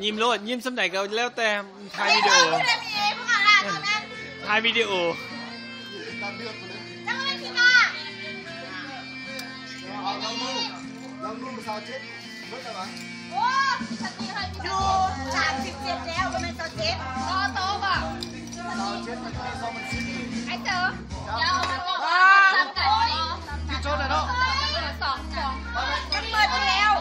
ยิ้มโลดยิ้มสำไหนก็แล้วแต่ถ่ายวิดีโอถ่ายวิดีโอจังเลยพี่มาลองดูภาษาเจ็ดรู้จักไหมโอ้สติให้พี่ดู37แล้วก็เป็น37โตป่ะ37มันจะมันซิไอ้เจอเดี๋ยวมาก่อนพี่โจ้เลยเนาะมันเปิดแล้ว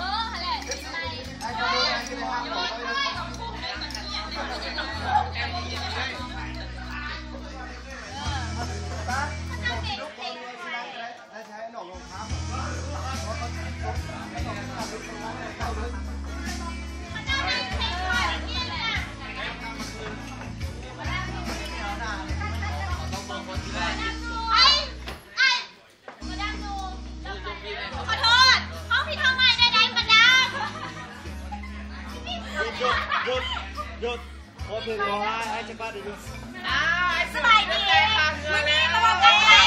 หยุดขอเพลงร้องไอ้จะบ้าดิสบายดีวันนี้มาบอกกันเลย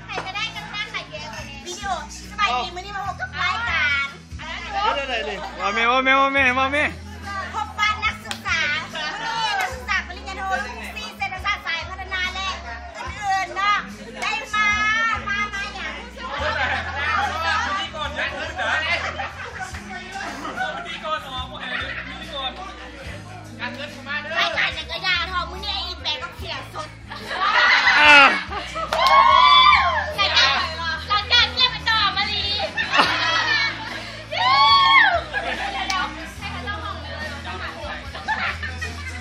ใครก็ได้กันบ้างใครเยอะวิดีโอสบายดีวันนี้มาบอกกับรายการว่าแม่พบปะนักศึกษานักศึกษาปริญญาโทปีเศรษฐศาสตร์สายพัฒนาและอื่นๆเนาะได้มาอย่างรายการจักรยานทองมื้อนี้ไอ้อีแปะก็เขียนสดรายการเงียบไปต่อมาลี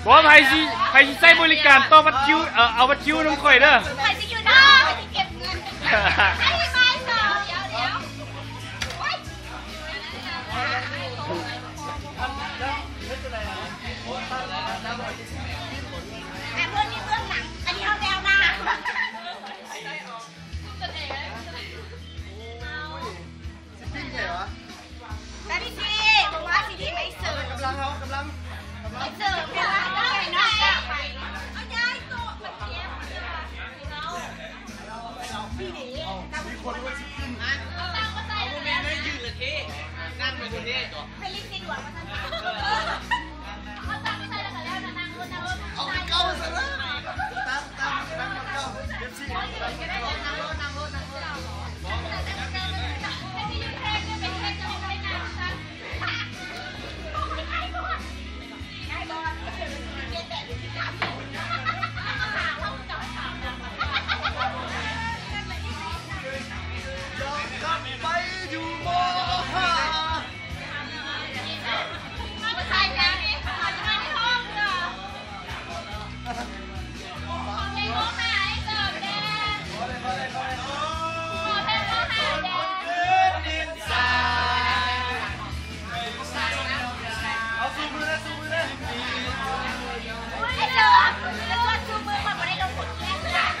บอกว่าไผสิใช้บริการต่อบัตรคิวเอาบัตรคิวน้ำข่อยเด้อใครจะอยู่ได้ใครจะเก็บเงินให้ไปต่อเดี๋ยวแต่เพื่อนนี่เบื้องหลังอันนี้เอาแนวหน้าแต่พี่ซีบอกว่าซีดีไปเสิร์ฟกำลังไปเสิร์ฟเนี่ยว่าได้เนาะเอาย้ายโต๊ะมาเทียบพี่หนีมีคนว่าชิคกี้พายเอาตังค์มาใส่เลยนะไม่ยืนเลยทีนั่งไปคนนี้ไปรีบซีด่วนมาทันทีเอาตังค์มาใส่แล้วกันแล้วนะนั่งรถเอาไปเก้าซะนะตามเก็บซี่นั่งรถให้พี่ยืนแทนเป็นแทนจะไม่ได้นะฉันได้บอลเย็นแต่ที่สามไปอยู่มอห้ามาใส่แล้วนี่มาจะมาที่ห้องเหรอในห้องหายเกิดแดงขอเพลงห้องหายแดงเอาสู้มือเลยไอ้เจ้าชูมือมันไม่ได้โดนกดแย่งเลย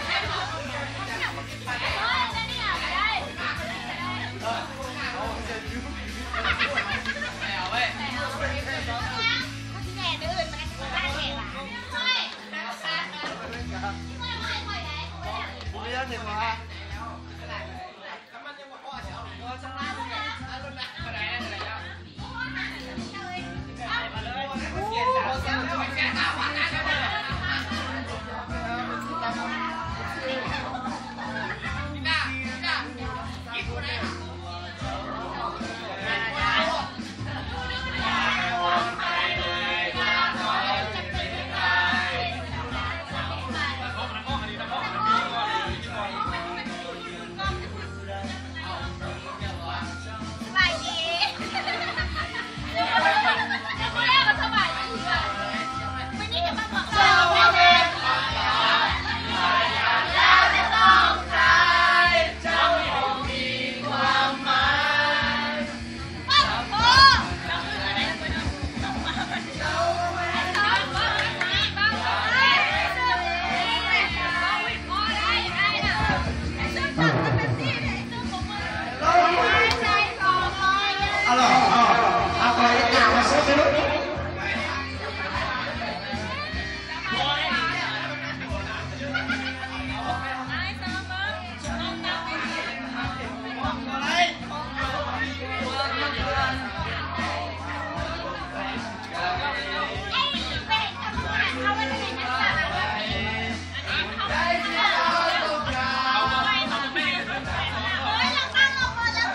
เอาล่ะ